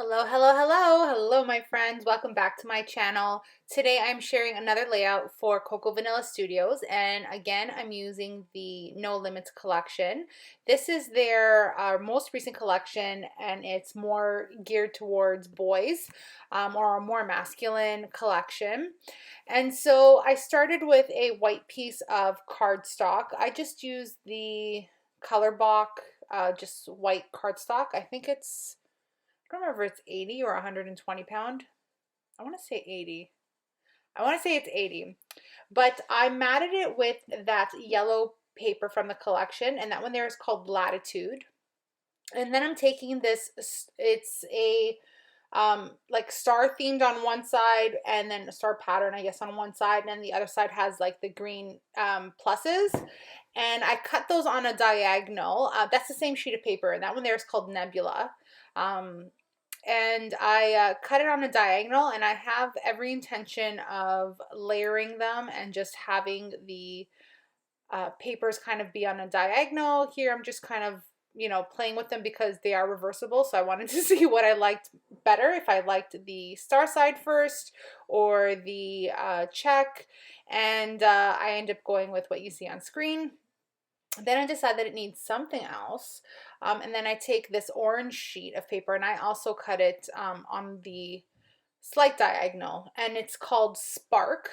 Hello, hello, hello. Hello, my friends. Welcome back to my channel. Today I'm sharing another layout for Coco Vanilla Studios, and again I'm using the No Limits collection. This is their most recent collection, and it's more geared towards boys, or a more masculine collection. And so I started with a white piece of cardstock. I just used the color block, just white cardstock. I don't remember if it's 80 or 120 pound. I want to say 80. I want to say it's 80. But I matted it with that yellow paper from the collection, and that one there is called Latitude. And then I'm taking this, it's a like star themed on one side, and then a star pattern, I guess, on one side, and then the other side has like the green pluses. And I cut those on a diagonal. That's the same sheet of paper, and that one there is called Nebula. Um, and I cut it on a diagonal, and I have every intention of layering them and just having the papers kind of be on a diagonal. Here I'm just kind of, playing with them because they are reversible, so I wanted to see what I liked better, if I liked the star side first or the check, and I end up going with what you see on screen. Then I decide that it needs something else, and then I take this orange sheet of paper, and I also cut it on the slight diagonal, and it's called Spark,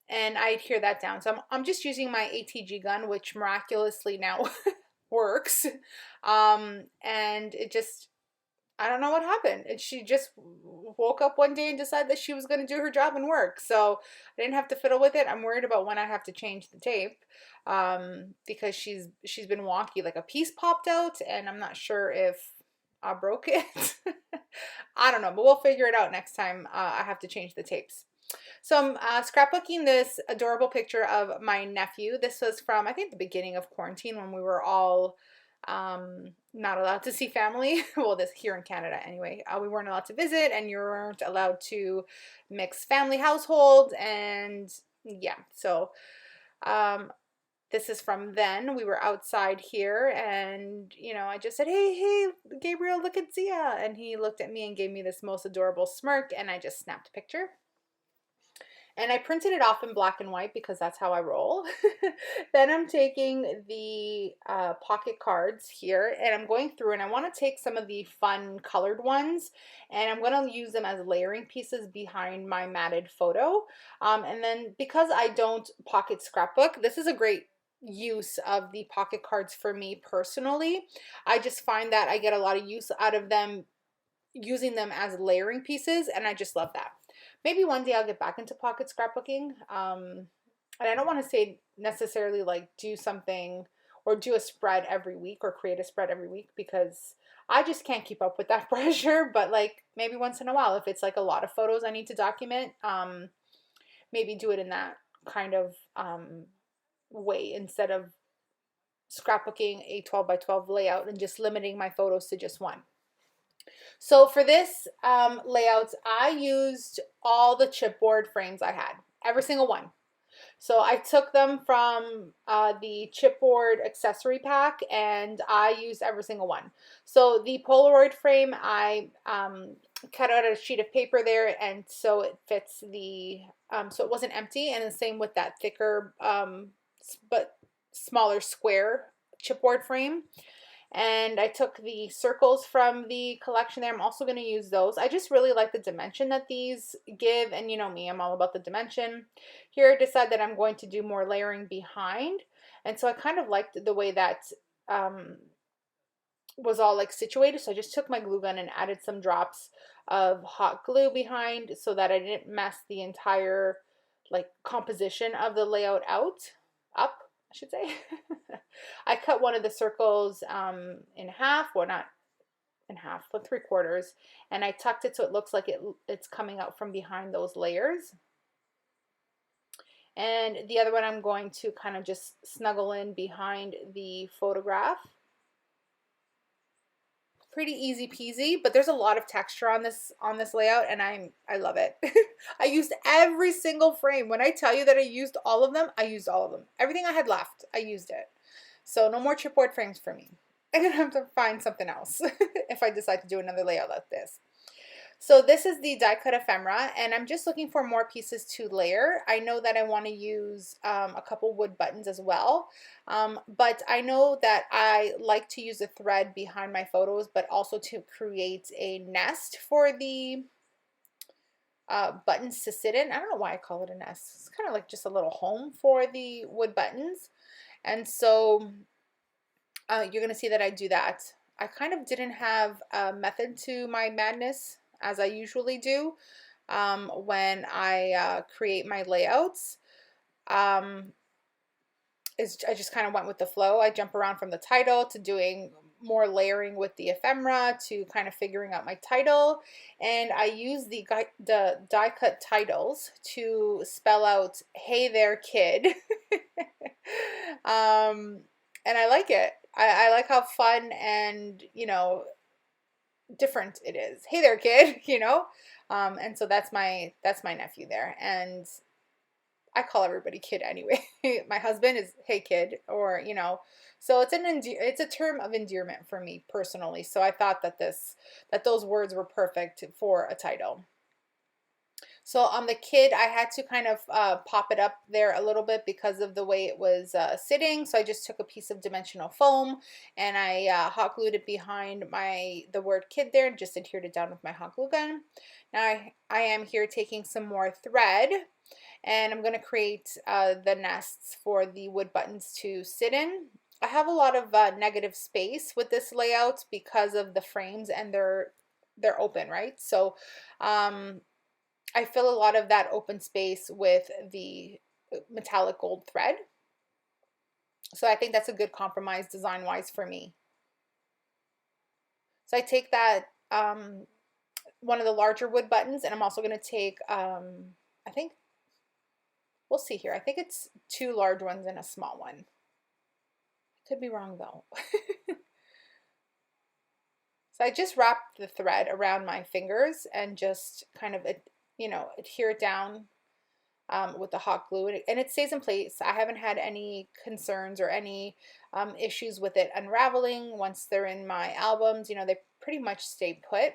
and I adhere that down. So I'm just using my ATG gun, which miraculously now works, and it just, I don't know what happened. And she just woke up one day and decided that she was going to do her job and work. So I didn't have to fiddle with it. I'm worried about when I have to change the tape, because she's been wonky. Like a piece popped out, and I'm not sure if I broke it. I don't know, but we'll figure it out next time I have to change the tapes. So I'm scrapbooking this adorable picture of my nephew. This was from, I think, the beginning of quarantine, when we were all not allowed to see family. Well, this here in Canada anyway. We weren't allowed to visit, and you weren't allowed to mix family households, and yeah. So this is from then. We were outside here, and I just said, hey, Gabriel, look at Zia. And he looked at me and gave me this most adorable smirk, and I just snapped a picture. And I printed it off in black and white because that's how I roll. Then I'm taking the pocket cards here, and I'm going through, and I want to take some of the fun colored ones, and I'm going to use them as layering pieces behind my matted photo. And then because I don't pocket scrapbook, this is a great use of the pocket cards for me personally. I just find that I get a lot of use out of them, using them as layering pieces, and I just love that. Maybe one day I'll get back into pocket scrapbooking. And I don't want to say necessarily like do something or do a spread every week or create a spread every week, because I just can't keep up with that pressure. But like maybe once in a while, if it's like a lot of photos I need to document, maybe do it in that kind of way, instead of scrapbooking a 12 by 12 layout and just limiting my photos to just one. So for this layout, I used all the chipboard frames I had, every single one. So I took them from the chipboard accessory pack, and I used every single one. So the Polaroid frame, I cut out a sheet of paper there, and so it fits the, so it wasn't empty, and the same with that thicker but smaller square chipboard frame. And I took the circles from the collection there. I'm also going to use those. I just really like the dimension that these give, and you know me, I'm all about the dimension. Here I decided that I'm going to do more layering behind, and so I kind of liked the way that was all like situated. So I just took my glue gun and added some drops of hot glue behind, so that I didn't mess the entire like composition of the layout up, I should say. I cut one of the circles in half, well, not in half, but 3/4, and I tucked it so it looks like it's coming out from behind those layers. And the other one I'm going to kind of just snuggle in behind the photograph. Pretty easy peasy, but there's a lot of texture on this layout, and I love it. I used every single frame. When I tell you that I used all of them, I used all of them. Everything I had left, I used it. So no more chipboard frames for me. I'm gonna have to find something else if I decide to do another layout like this. So this is the die cut ephemera, and I'm just looking for more pieces to layer. I know that I want to use a couple wood buttons as well, but I know that I like to use a thread behind my photos, but also to create a nest for the buttons to sit in. I don't know why I call it a nest. It's kind of like just a little home for the wood buttons. And so you're going to see that I do that. I kind of didn't have a method to my madness as I usually do when I create my layouts. I just kind of went with the flow. I jump around from the title to doing more layering with the ephemera to kind of figuring out my title, and I use the die cut titles to spell out "Hey there, kid." And I like it. I like how fun and, you know, different it is. Hey there, kid, you know? And so that's my nephew there. And I call everybody kid anyway. My husband is hey kid, or, you know, so it's a term of endearment for me personally. So I thought that those words were perfect for a title. So on the kid, I had to kind of pop it up there a little bit because of the way it was sitting. So I just took a piece of dimensional foam and I hot glued it behind the word kid there and just adhered it down with my hot glue gun. Now I am here taking some more thread, and I'm going to create the nests for the wood buttons to sit in. I have a lot of negative space with this layout because of the frames, and they're open, right? So I fill a lot of that open space with the metallic gold thread. So I think that's a good compromise design-wise for me. So I take that one of the larger wood buttons, and I'm also going to take, I think, we'll see here. I think it's 2 large ones and a small one. Could be wrong though. So I just wrap the thread around my fingers and just kind of, you know, adhere it down with the hot glue, and it stays in place. I haven't had any concerns or any issues with it unraveling once they're in my albums. You know, they pretty much stay put.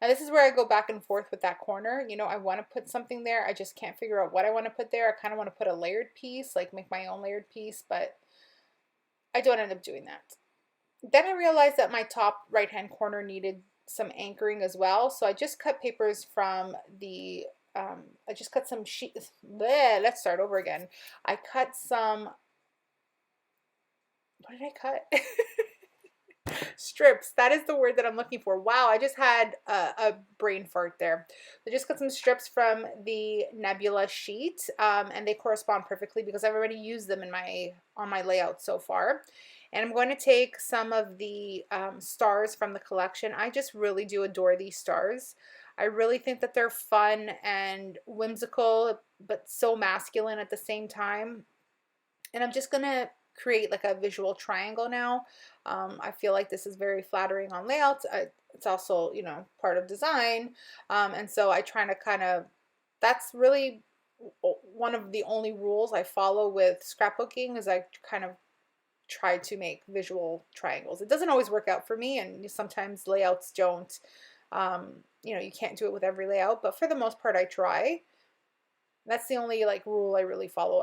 Now this is where I go back and forth with that corner. You know, I want to put something there. I just can't figure out what I want to put there. I kind of want to put a layered piece, like make my own layered piece, but I don't end up doing that. Then I realized that my top right-hand corner needed some anchoring as well. So I just cut papers from the, I just cut some sheets. Let's start over again. I cut some, what did I cut? Strips. That is the word that I'm looking for. Wow, I just had a brain fart there. I just cut some strips from the Nebula sheet, and they correspond perfectly because I've already used them in on my layout so far. And I'm going to take some of the stars from the collection. I just really do adore these stars. I really think that they're fun and whimsical, but so masculine at the same time. And I'm just going to create like a visual triangle now. I feel like this is very flattering on layouts. It's also, you know, part of design. And so I try to kind of, that's really one of the only rules I follow with scrapbooking, is I kind of try to make visual triangles. It doesn't always work out for me, and sometimes layouts don't, you know, you can't do it with every layout, but for the most part I try. That's the only like rule I really follow.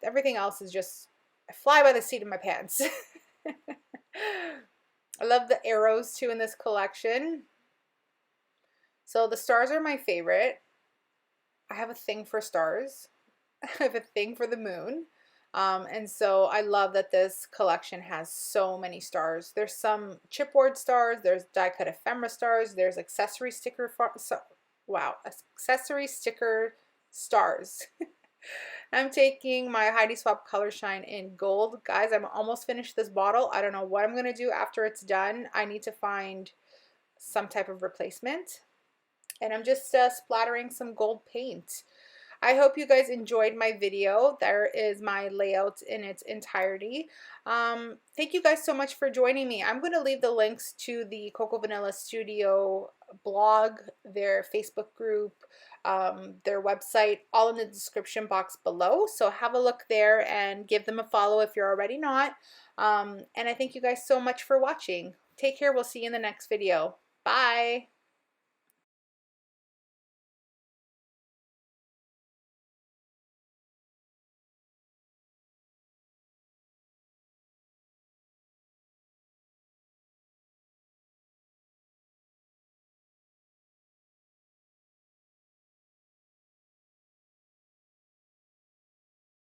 Everything else is just, I fly by the seat of my pants. I love the arrows too in this collection. So the stars are my favorite. I have a thing for stars. I have a thing for the moon. And so I love that this collection has so many stars. There's some chipboard stars, there's die cut ephemera stars, there's accessory sticker, accessory sticker stars. I'm taking my Heidi Swapp Color Shine in gold. Guys, I'm almost finished this bottle. I don't know what I'm going to do after it's done. I need to find some type of replacement. And I'm just splattering some gold paint. I hope you guys enjoyed my video. There is my layout in its entirety. Thank you guys so much for joining me. I'm going to leave the links to the Coco Vanilla Studio blog, their Facebook group, their website, all in the description box below. So have a look there and give them a follow if you're already not. And I thank you guys so much for watching. Take care. We'll see you in the next video. Bye.